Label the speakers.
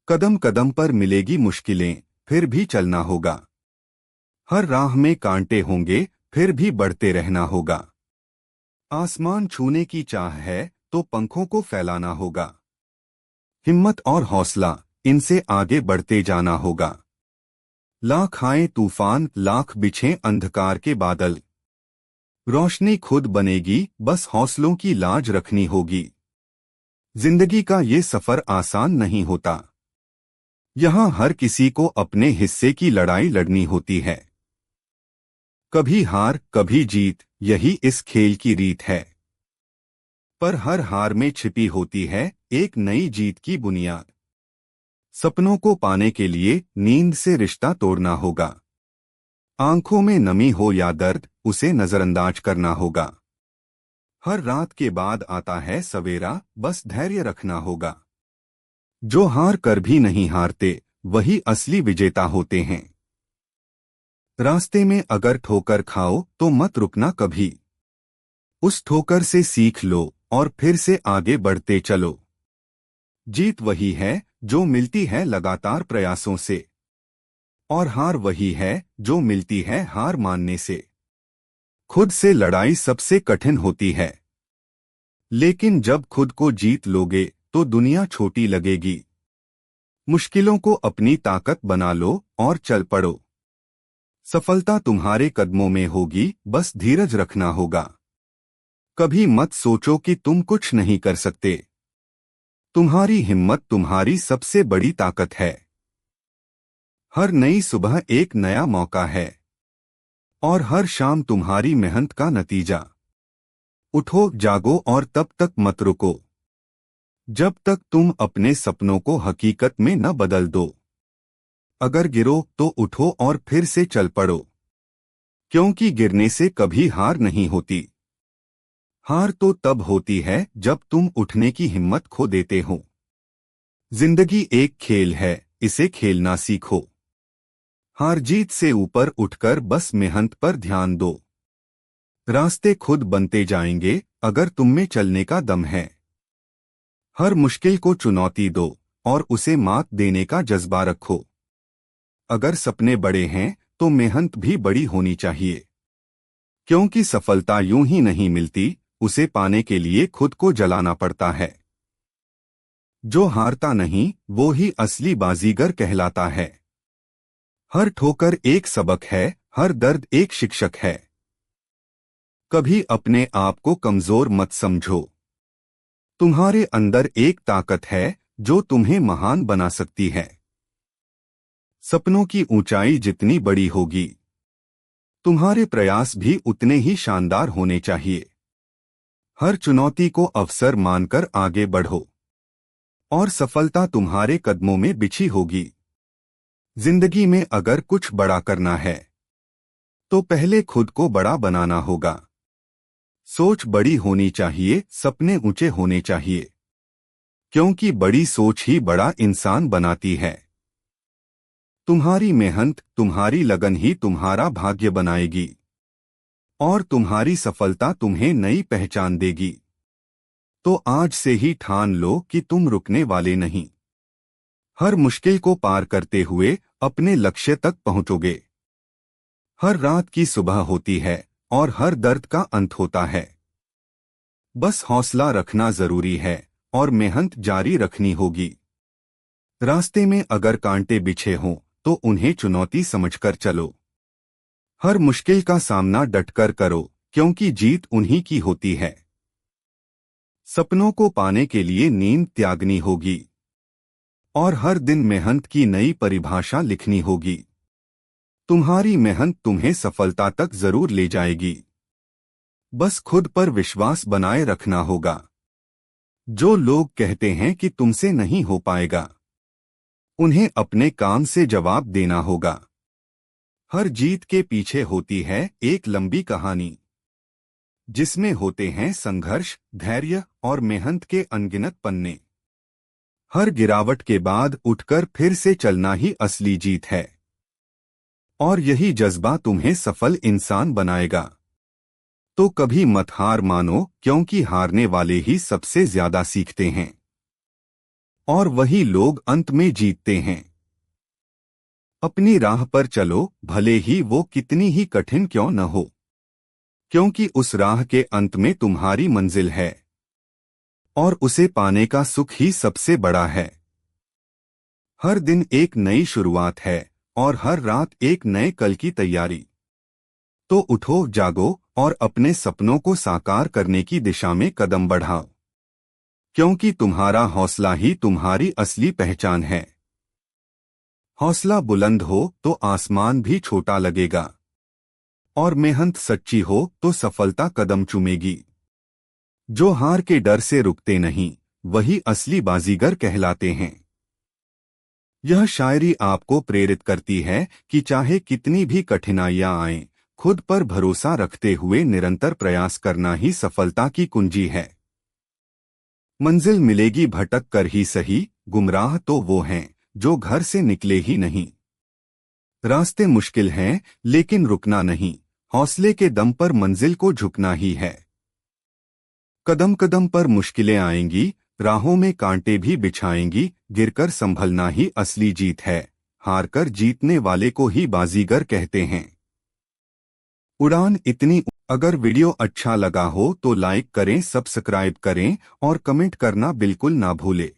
Speaker 1: कदम कदम पर मिलेगी मुश्किलें, फिर भी चलना होगा। हर राह में कांटे होंगे, फिर भी बढ़ते रहना होगा। आसमान छूने की चाह है तो पंखों को फैलाना होगा। हिम्मत और हौसला, इनसे आगे बढ़ते जाना होगा। लाख आए तूफान, लाख बिछें अंधकार के बादल, रोशनी खुद बनेगी, बस हौसलों की लाज रखनी होगी। जिंदगी का ये सफर आसान नहीं होता। यहाँ हर किसी को अपने हिस्से की लड़ाई लड़नी होती है। कभी हार कभी जीत, यही इस खेल की रीत है। पर हर हार में छिपी होती है एक नई जीत की बुनियाद। सपनों को पाने के लिए नींद से रिश्ता तोड़ना होगा। आंखों में नमी हो या दर्द, उसे नजरअंदाज करना होगा। हर रात के बाद आता है सवेरा, बस धैर्य रखना होगा। जो हार कर भी नहीं हारते, वही असली विजेता होते हैं। रास्ते में अगर ठोकर खाओ तो मत रुकना कभी। उस ठोकर से सीख लो और फिर से आगे बढ़ते चलो। जीत वही है जो मिलती है लगातार प्रयासों से, और हार वही है जो मिलती है हार मानने से। खुद से लड़ाई सबसे कठिन होती है, लेकिन जब खुद को जीत लोगे तो दुनिया छोटी लगेगी। मुश्किलों को अपनी ताकत बना लो और चल पड़ो। सफलता तुम्हारे कदमों में होगी, बस धीरज रखना होगा। कभी मत सोचो कि तुम कुछ नहीं कर सकते। तुम्हारी हिम्मत तुम्हारी सबसे बड़ी ताकत है। हर नई सुबह एक नया मौका है, और हर शाम तुम्हारी मेहनत का नतीजा। उठो जागो और तब तक मत रुको, जब तक तुम अपने सपनों को हकीकत में न बदल दो। अगर गिरो तो उठो और फिर से चल पड़ो, क्योंकि गिरने से कभी हार नहीं होती। हार तो तब होती है जब तुम उठने की हिम्मत खो देते हो। जिंदगी एक खेल है, इसे खेलना सीखो। हार जीत से ऊपर उठकर बस मेहनत पर ध्यान दो। रास्ते खुद बनते जाएंगे अगर तुम में चलने का दम है। हर मुश्किल को चुनौती दो और उसे मात देने का जज्बा रखो। अगर सपने बड़े हैं तो मेहनत भी बड़ी होनी चाहिए, क्योंकि सफलता यूं ही नहीं मिलती, उसे पाने के लिए खुद को जलाना पड़ता है। जो हारता नहीं वो ही असली बाजीगर कहलाता है। हर ठोकर एक सबक है, हर दर्द एक शिक्षक है। कभी अपने आप को कमजोर मत समझो। तुम्हारे अंदर एक ताकत है जो तुम्हें महान बना सकती है। सपनों की ऊंचाई जितनी बड़ी होगी, तुम्हारे प्रयास भी उतने ही शानदार होने चाहिए। हर चुनौती को अवसर मानकर आगे बढ़ो, और सफलता तुम्हारे कदमों में बिछी होगी। जिंदगी में अगर कुछ बड़ा करना है तो पहले खुद को बड़ा बनाना होगा। सोच बड़ी होनी चाहिए, सपने ऊंचे होने चाहिए, क्योंकि बड़ी सोच ही बड़ा इंसान बनाती है। तुम्हारी मेहनत, तुम्हारी लगन ही तुम्हारा भाग्य बनाएगी, और तुम्हारी सफलता तुम्हें नई पहचान देगी। तो आज से ही ठान लो कि तुम रुकने वाले नहीं। हर मुश्किल को पार करते हुए अपने लक्ष्य तक पहुंचोगे। हर रात की सुबह होती है और हर दर्द का अंत होता है। बस हौसला रखना जरूरी है और मेहनत जारी रखनी होगी। रास्ते में अगर कांटे बिछे हों तो उन्हें चुनौती समझकर चलो। हर मुश्किल का सामना डटकर करो, क्योंकि जीत उन्हीं की होती है। सपनों को पाने के लिए नींद त्यागनी होगी, और हर दिन मेहनत की नई परिभाषा लिखनी होगी। तुम्हारी मेहनत तुम्हें सफलता तक जरूर ले जाएगी। बस खुद पर विश्वास बनाए रखना होगा। जो लोग कहते हैं कि तुमसे नहीं हो पाएगा, उन्हें अपने काम से जवाब देना होगा। हर जीत के पीछे होती है एक लंबी कहानी, जिसमें होते हैं संघर्ष, धैर्य और मेहनत के अनगिनत पन्ने। हर गिरावट के बाद उठकर फिर से चलना ही असली जीत है, और यही जज्बा तुम्हें सफल इंसान बनाएगा। तो कभी मत हार मानो, क्योंकि हारने वाले ही सबसे ज्यादा सीखते हैं। और वही लोग अंत में जीतते हैं। अपनी राह पर चलो, भले ही वो कितनी ही कठिन क्यों न हो, क्योंकि उस राह के अंत में तुम्हारी मंजिल है और उसे पाने का सुख ही सबसे बड़ा है। हर दिन एक नई शुरुआत है और हर रात एक नए कल की तैयारी। तो उठो, जागो और अपने सपनों को साकार करने की दिशा में कदम बढ़ाओ, क्योंकि तुम्हारा हौसला ही तुम्हारी असली पहचान है। हौसला बुलंद हो तो आसमान भी छोटा लगेगा, और मेहनत सच्ची हो तो सफलता कदम चूमेगी। जो हार के डर से रुकते नहीं, वही असली बाजीगर कहलाते हैं। यह शायरी आपको प्रेरित करती है कि चाहे कितनी भी कठिनाइयां आएं, खुद पर भरोसा रखते हुए निरंतर प्रयास करना ही सफलता की कुंजी है। मंजिल मिलेगी भटक कर ही सही, गुमराह तो वो हैं जो घर से निकले ही नहीं। रास्ते मुश्किल हैं, लेकिन रुकना नहीं, हौसले के दम पर मंजिल को झुकना ही है। कदम कदम पर मुश्किलें आएंगी, राहों में कांटे भी बिछाएंगी, गिरकर संभलना ही असली जीत है। हारकर जीतने वाले को ही बाजीगर कहते हैं। उड़ान इतनी। अगर वीडियो अच्छा लगा हो तो लाइक करें, सब्सक्राइब करें और कमेंट करना बिल्कुल ना भूलें।